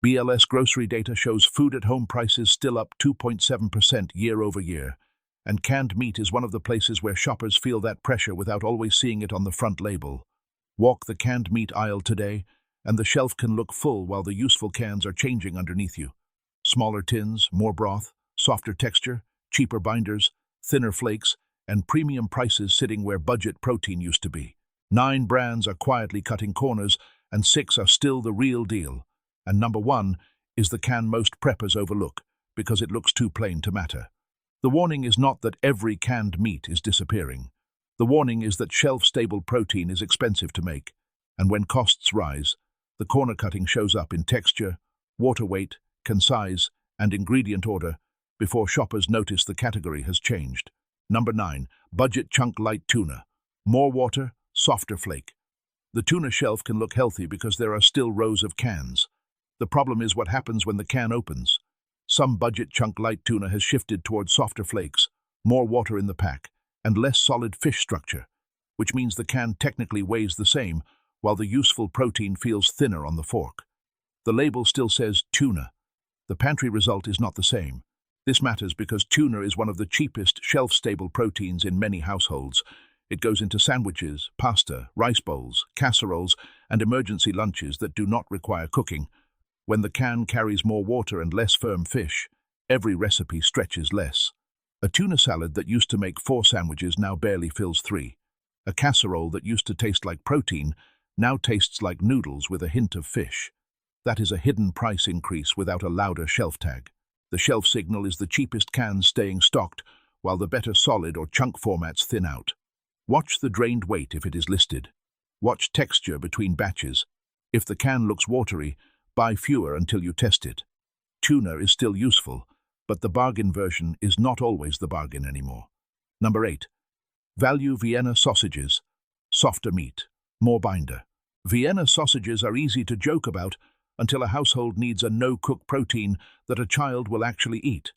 BLS grocery data shows food-at-home prices still up 2.7% year-over-year, and canned meat is one of the places where shoppers feel that pressure without always seeing it on the front label. Walk the canned meat aisle today, and the shelf can look full while the useful cans are changing underneath you. Smaller tins, more broth, softer texture, cheaper binders, thinner flakes, and premium prices sitting where budget protein used to be. 9 brands are quietly cutting corners, and 6 are still the real deal. And number 1 is the can most preppers overlook, because it looks too plain to matter. The warning is not that every canned meat is disappearing. The warning is that shelf-stable protein is expensive to make, and when costs rise, the corner cutting shows up in texture, water weight, can size, and ingredient order before shoppers notice the category has changed. Number 9, budget chunk light tuna. More water, softer flake. The tuna shelf can look healthy because there are still rows of cans. The problem is what happens when the can opens. Some budget chunk light tuna has shifted towards softer flakes, more water in the pack, and less solid fish structure, which means the can technically weighs the same, while the useful protein feels thinner on the fork. The label still says tuna. The pantry result is not the same. This matters because tuna is one of the cheapest shelf-stable proteins in many households. It goes into sandwiches, pasta, rice bowls, casseroles, and emergency lunches that do not require cooking. When the can carries more water and less firm fish, every recipe stretches less. A tuna salad that used to make 4 sandwiches now barely fills 3. A casserole that used to taste like protein now tastes like noodles with a hint of fish. That is a hidden price increase without a louder shelf tag. The shelf signal is the cheapest cans staying stocked, while the better solid or chunk formats thin out. Watch the drained weight if it is listed. Watch texture between batches. If the can looks watery, buy fewer until you test it. Tuna is still useful, but the bargain version is not always the bargain anymore. Number 8. Value Vienna sausages. Softer meat, more binder. Vienna sausages are easy to joke about until a household needs a no-cook protein that a child will actually eat.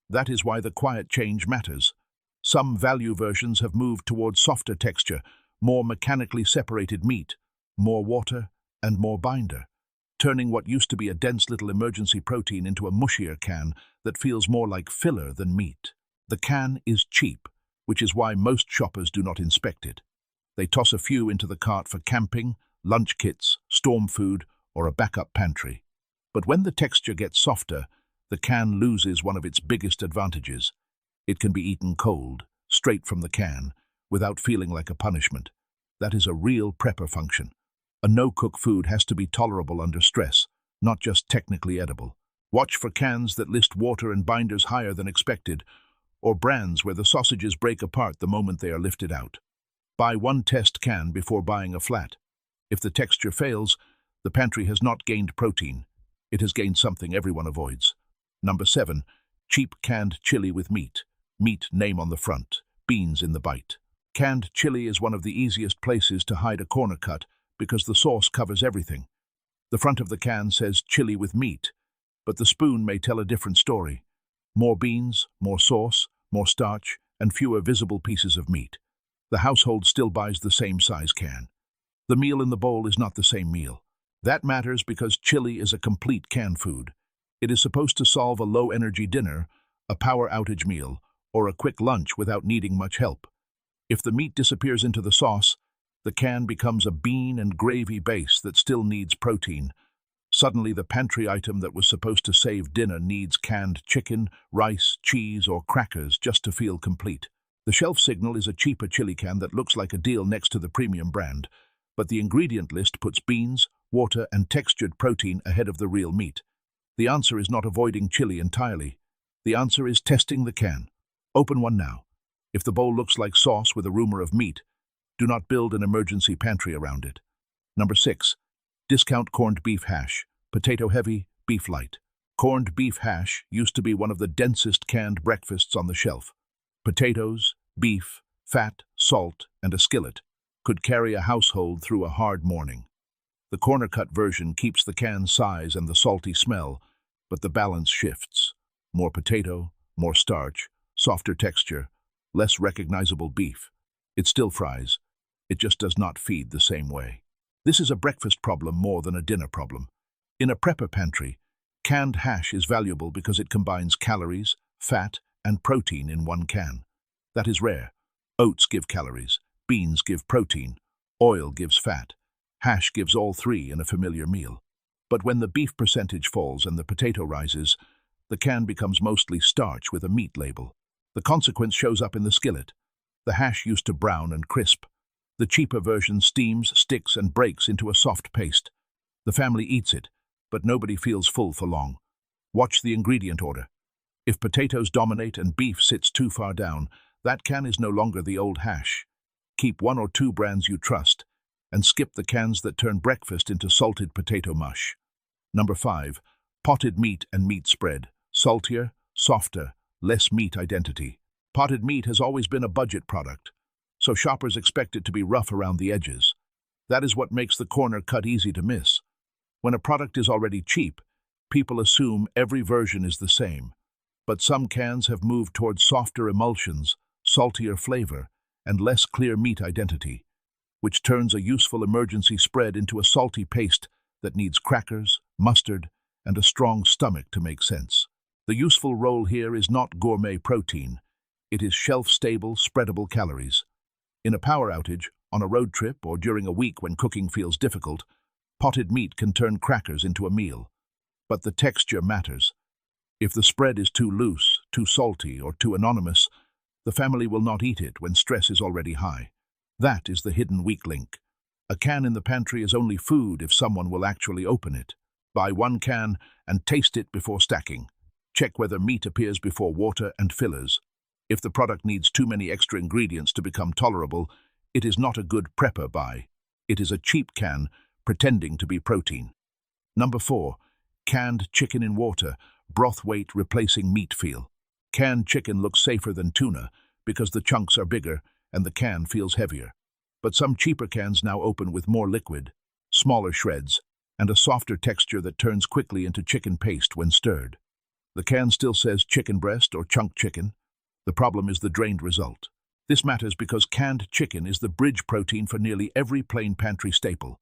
That is why the quiet change matters. Some value versions have moved towards softer texture, more mechanically separated meat, more water, and more binder, turning what used to be a dense little emergency protein into a mushier can that feels more like filler than meat. The can is cheap, which is why most shoppers do not inspect it. They toss a few into the cart for camping, lunch kits, storm food, or a backup pantry. But when the texture gets softer, the can loses one of its biggest advantages. It can be eaten cold, straight from the can, without feeling like a punishment. That is a real prepper function. A no-cook food has to be tolerable under stress, not just technically edible. Watch for cans that list water and binders higher than expected, or brands where the sausages break apart the moment they are lifted out. Buy one test can before buying a flat. If the texture fails, the pantry has not gained protein. It has gained something everyone avoids. Number 7. Cheap canned chili with meat. Meat name on the front, beans in the bite. Canned chili is one of the easiest places to hide a corner cut because the sauce covers everything. The front of the can says chili with meat, but the spoon may tell a different story. More beans, more sauce, more starch, and fewer visible pieces of meat. The household still buys the same size can. The meal in the bowl is not the same meal. That matters because chili is a complete canned food. It is supposed to solve a low-energy dinner, a power outage meal, or a quick lunch without needing much help. If the meat disappears into the sauce, the can becomes a bean and gravy base that still needs protein. Suddenly, the pantry item that was supposed to save dinner needs canned chicken, rice, cheese, or crackers just to feel complete. The shelf signal is a cheaper chili can that looks like a deal next to the premium brand, but the ingredient list puts beans, water, and textured protein ahead of the real meat. The answer is not avoiding chili entirely. The answer is testing the can. Open one now. If the bowl looks like sauce with a rumor of meat, do not build an emergency pantry around it. Number 6. Discount corned beef hash. Potato heavy, beef light. Corned beef hash used to be one of the densest canned breakfasts on the shelf. Potatoes, beef, fat, salt, and a skillet could carry a household through a hard morning. The corner-cut version keeps the can size and the salty smell, but the balance shifts. More potato, more starch, softer texture, less recognizable beef. It still fries. It just does not feed the same way. This is a breakfast problem more than a dinner problem. In a prepper pantry, Canned hash is valuable because it combines calories, fat, and protein in one can. That is rare. Oats give calories, beans give protein, oil gives fat. Hash gives all three in a familiar meal. But when the beef percentage falls and the potato rises, the can becomes mostly starch with a meat label. The consequence shows up in the skillet. The hash used to brown and crisp. The cheaper version steams, sticks, and breaks into a soft paste. The family eats it, but nobody feels full for long. Watch the ingredient order. If potatoes dominate and beef sits too far down, that can is no longer the old hash. Keep 1 or 2 brands you trust, and skip the cans that turn breakfast into salted potato mush. Number 5. Potted meat and meat spread. Saltier, softer, less meat identity. Potted meat has always been a budget product, so shoppers expect it to be rough around the edges. That is what makes the corner cut easy to miss. When a product is already cheap, people assume every version is the same. But some cans have moved towards softer emulsions, saltier flavor, and less clear meat identity, which turns a useful emergency spread into a salty paste that needs crackers, mustard, and a strong stomach to make sense. The useful role here is not gourmet protein. It is shelf-stable, spreadable calories. In a power outage, on a road trip, or during a week when cooking feels difficult, potted meat can turn crackers into a meal. But the texture matters. If the spread is too loose, too salty, or too anonymous, the family will not eat it when stress is already high. That is the hidden weak link. A can in the pantry is only food if someone will actually open it. Buy 1 can and taste it before stacking. Check whether meat appears before water and fillers. If the product needs too many extra ingredients to become tolerable, it is not a good prepper buy. It is a cheap can pretending to be protein. Number 4. Canned chicken in water, broth weight replacing meat feel. Canned chicken looks safer than tuna because the chunks are bigger and the can feels heavier. But some cheaper cans now open with more liquid, smaller shreds, and a softer texture that turns quickly into chicken paste when stirred. The can still says chicken breast or chunk chicken. The problem is the drained result. This matters because canned chicken is the bridge protein for nearly every plain pantry staple.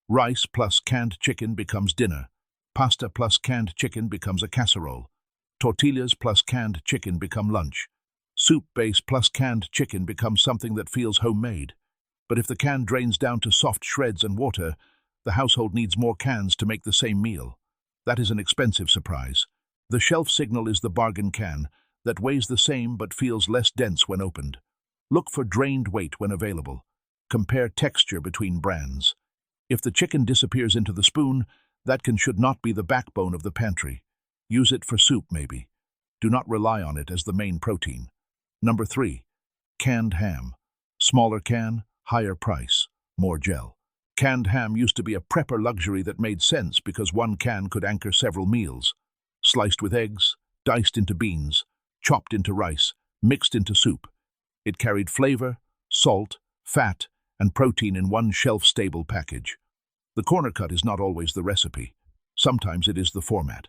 Rice plus canned chicken becomes dinner. Pasta plus canned chicken becomes a casserole. Tortillas plus canned chicken become lunch. Soup base plus canned chicken becomes something that feels homemade. But if the can drains down to soft shreds and water, the household needs more cans to make the same meal. That is an expensive surprise. The shelf signal is the bargain can that weighs the same but feels less dense when opened. Look for drained weight when available. Compare texture between brands. If the chicken disappears into the spoon, that can should not be the backbone of the pantry. Use it for soup, maybe. Do not rely on it as the main protein. Number 3. Canned ham. Smaller can, higher price, more gel. Canned ham used to be a prepper luxury that made sense because 1 can could anchor several meals. Sliced with eggs, diced into beans, chopped into rice, mixed into soup. It carried flavor, salt, fat, and protein in one shelf-stable package. The corner cut is not always the recipe. Sometimes it is the format.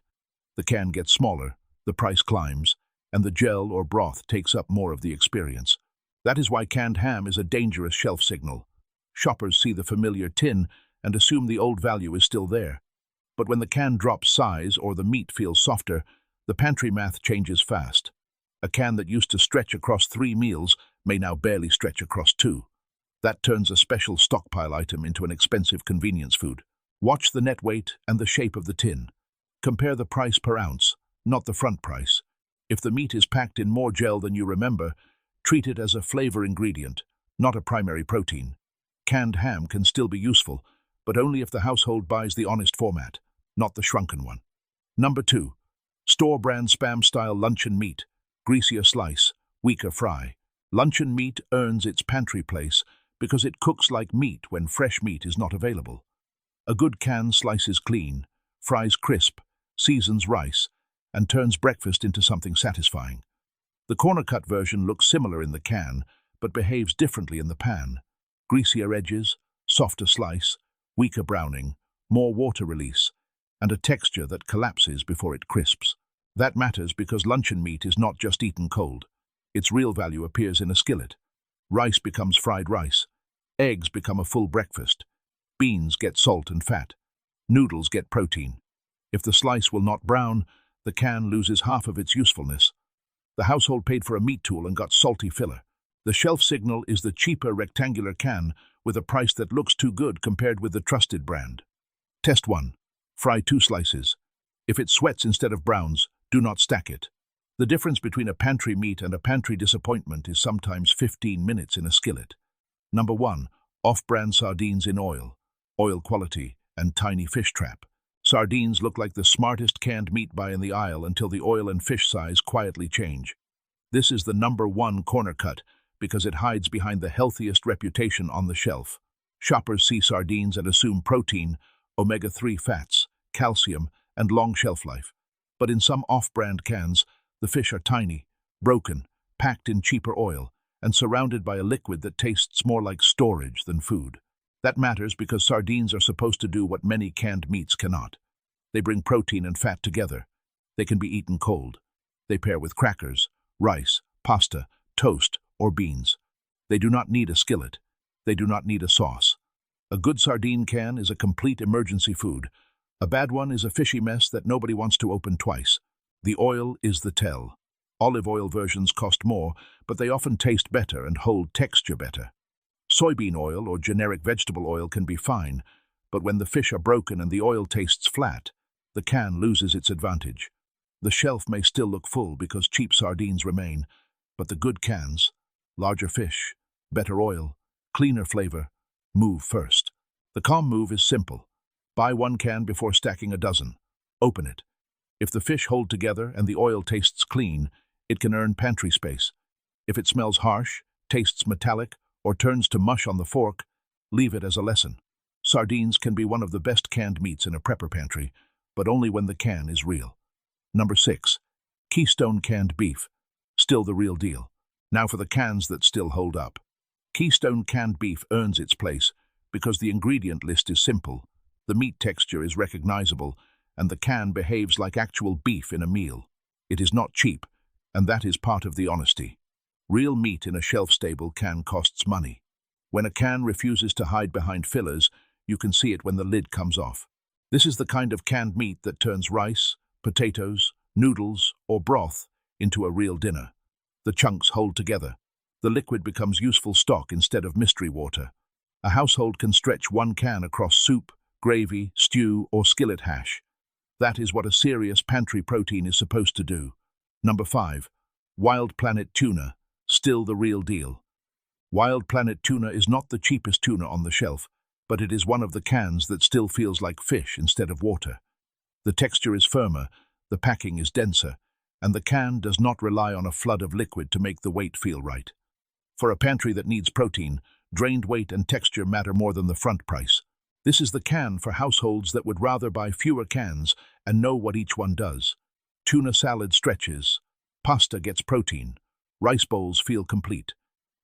The can gets smaller, the price climbs, and the gel or broth takes up more of the experience. That is why canned ham is a dangerous shelf signal. Shoppers see the familiar tin and assume the old value is still there. But when the can drops size or the meat feels softer, the pantry math changes fast. A can that used to stretch across 3 meals may now barely stretch across 2. That turns a special stockpile item into an expensive convenience food. Watch the net weight and the shape of the tin. Compare the price per ounce, not the front price. If the meat is packed in more gel than you remember, treat it as a flavor ingredient, not a primary protein. Canned ham can still be useful, but only if the household buys the honest format, not the shrunken one. Number 2. Store-brand Spam-style luncheon meat. Greasier slice, weaker fry. Luncheon meat earns its pantry place because it cooks like meat when fresh meat is not available. A good can slices clean, fries crisp, seasons rice, and turns breakfast into something satisfying. The corner-cut version looks similar in the can, but behaves differently in the pan. Greasier edges, softer slice, weaker browning, more water release, and a texture that collapses before it crisps. That matters because luncheon meat is not just eaten cold. Its real value appears in a skillet. Rice becomes fried rice. Eggs become a full breakfast. Beans get salt and fat. Noodles get protein. If the slice will not brown, the can loses half of its usefulness. The household paid for a meat tool and got salty filler. The shelf signal is the cheaper rectangular can with a price that looks too good compared with the trusted brand. Test 1. Fry 2 slices. If it sweats instead of browns, do not stack it. The difference between a pantry meat and a pantry disappointment is sometimes 15 minutes in a skillet. Number 1. Off-brand sardines in oil. Oil quality and tiny fish trap. Sardines look like the smartest canned meat buy in the aisle until the oil and fish size quietly change. This is the number 1 corner cut because it hides behind the healthiest reputation on the shelf. Shoppers see sardines and assume protein, omega-3 fats, calcium, and long shelf life. But in some off-brand cans, the fish are tiny, broken, packed in cheaper oil, and surrounded by a liquid that tastes more like storage than food. That matters because sardines are supposed to do what many canned meats cannot. They bring protein and fat together. They can be eaten cold. They pair with crackers, rice, pasta, toast, or beans. They do not need a skillet. They do not need a sauce. A good sardine can is a complete emergency food. A bad one is a fishy mess that nobody wants to open twice. The oil is the tell. Olive oil versions cost more, but they often taste better and hold texture better. Soybean oil or generic vegetable oil can be fine, but when the fish are broken and the oil tastes flat, the can loses its advantage. The shelf may still look full because cheap sardines remain, but the good cans, larger fish, better oil, cleaner flavor, move first. The calm move is simple. Buy 1 can before stacking a dozen. Open it. If the fish hold together and the oil tastes clean, it can earn pantry space. If it smells harsh, tastes metallic, or turns to mush on the fork, leave it as a lesson. Sardines can be one of the best canned meats in a prepper pantry, but only when the can is real. Number 6. Keystone canned beef. Still the real deal. Now for the cans that still hold up. Keystone canned beef earns its place because the ingredient list is simple, the meat texture is recognizable, and the can behaves like actual beef in a meal. It is not cheap, and that is part of the honesty. Real meat in a shelf-stable can costs money. When a can refuses to hide behind fillers, you can see it when the lid comes off. This is the kind of canned meat that turns rice, potatoes, noodles, or broth into a real dinner. The chunks hold together. The liquid becomes useful stock instead of mystery water. A household can stretch 1 can across soup, gravy, stew, or skillet hash. That is what a serious pantry protein is supposed to do. Number 5. Wild Planet Tuna. Still the real deal. Wild Planet Tuna is not the cheapest tuna on the shelf, but it is one of the cans that still feels like fish instead of water. The texture is firmer, the packing is denser, and the can does not rely on a flood of liquid to make the weight feel right. For a pantry that needs protein, drained weight and texture matter more than the front price. This is the can for households that would rather buy fewer cans and know what each one does. Tuna salad stretches. Pasta gets protein. Rice bowls feel complete.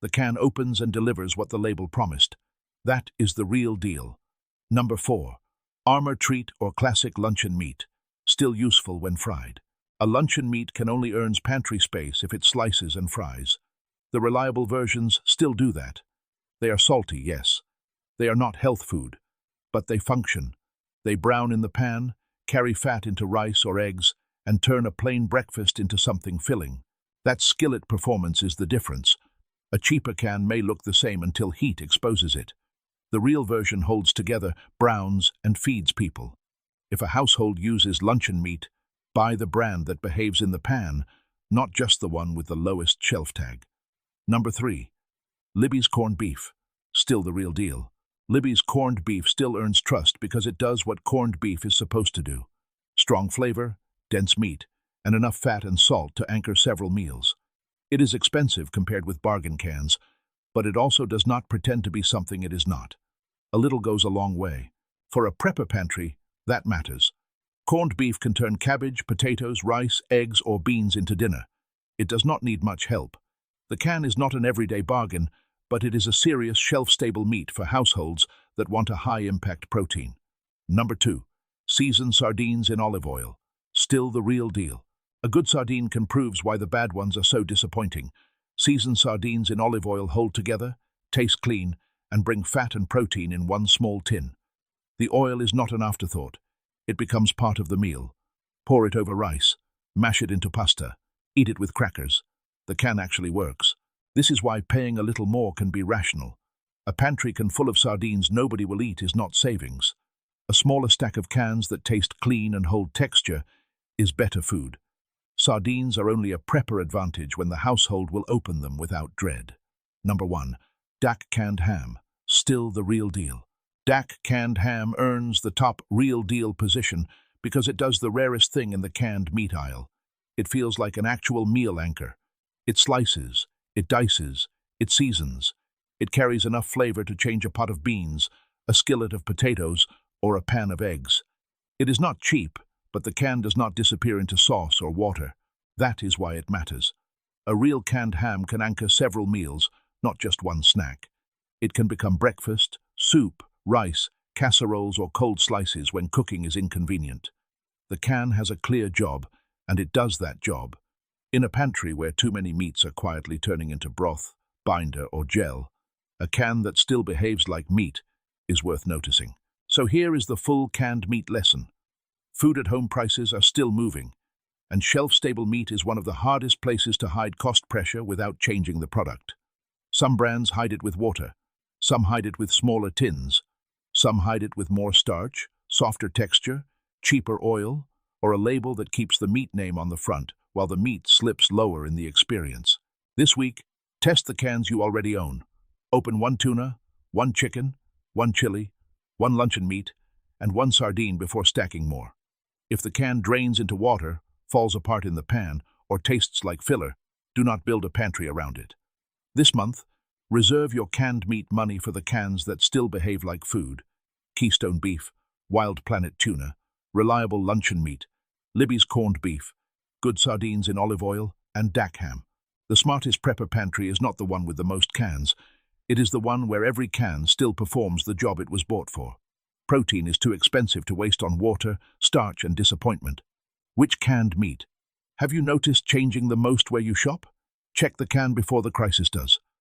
The can opens and delivers what the label promised. That is the real deal. Number 4. Armor Treat or Classic Luncheon Meat. Still useful when fried. A luncheon meat can only earn pantry space if it slices and fries. The reliable versions still do that. They are salty, yes. They are not health food, but they function. They brown in the pan, carry fat into rice or eggs, and turn a plain breakfast into something filling. That skillet performance is the difference. A cheaper can may look the same until heat exposes it. The real version holds together, browns, and feeds people. If a household uses luncheon meat, buy the brand that behaves in the pan, not just the one with the lowest shelf tag. Number 3. Libby's Corned Beef. Still the real deal. Libby's corned beef still earns trust because it does what corned beef is supposed to do. Strong flavor, dense meat, and enough fat and salt to anchor several meals. It is expensive compared with bargain cans, but it also does not pretend to be something it is not. A little goes a long way. For a prepper pantry, that matters. Corned beef can turn cabbage, potatoes, rice, eggs, or beans into dinner. It does not need much help. The can is not an everyday bargain, but it is a serious shelf-stable meat for households that want a high-impact protein. Number 2. Seasoned sardines in olive oil. Still the real deal. A good sardine can prove why the bad ones are so disappointing. Seasoned sardines in olive oil hold together, taste clean, and bring fat and protein in one small tin. The oil is not an afterthought. It becomes part of the meal. Pour it over rice, mash it into pasta, eat it with crackers. The can actually works. This is why paying a little more can be rational. A pantry can full of sardines nobody will eat is not savings. A smaller stack of cans that taste clean and hold texture is better food. Sardines are only a prepper advantage when the household will open them without dread. Number 1. Dak canned ham. Still the real deal. Dak canned ham earns the top real deal position because it does the rarest thing in the canned meat aisle. It feels like an actual meal anchor. It slices, it dices, it seasons. It carries enough flavor to change a pot of beans, a skillet of potatoes, or a pan of eggs. It is not cheap, but the can does not disappear into sauce or water. That is why it matters. A real canned ham can anchor several meals, not just one snack. It can become breakfast, soup, rice, casseroles, or cold slices when cooking is inconvenient. The can has a clear job, and it does that job. In a pantry where too many meats are quietly turning into broth, binder, or gel, a can that still behaves like meat is worth noticing. So here is the full canned meat lesson. Food at home prices are still moving, and shelf-stable meat is one of the hardest places to hide cost pressure without changing the product. Some brands hide it with water, some hide it with smaller tins, some hide it with more starch, softer texture, cheaper oil, or a label that keeps the meat name on the front while the meat slips lower in the experience. This week, test the cans you already own. Open one tuna, one chicken, one chili, one luncheon meat, and one sardine before stacking more. If the can drains into water, falls apart in the pan, or tastes like filler, do not build a pantry around it. This month, reserve your canned meat money for the cans that still behave like food. Keystone Beef, Wild Planet Tuna, Reliable Luncheon Meat, Libby's Corned Beef, Good Sardines in Olive Oil, and Dak Ham. The smartest prepper pantry is not the one with the most cans. It is the one where every can still performs the job it was bought for. Protein is too expensive to waste on water, starch, and disappointment. Which canned meat have you noticed changing the most where you shop? Check the can before the crisis does.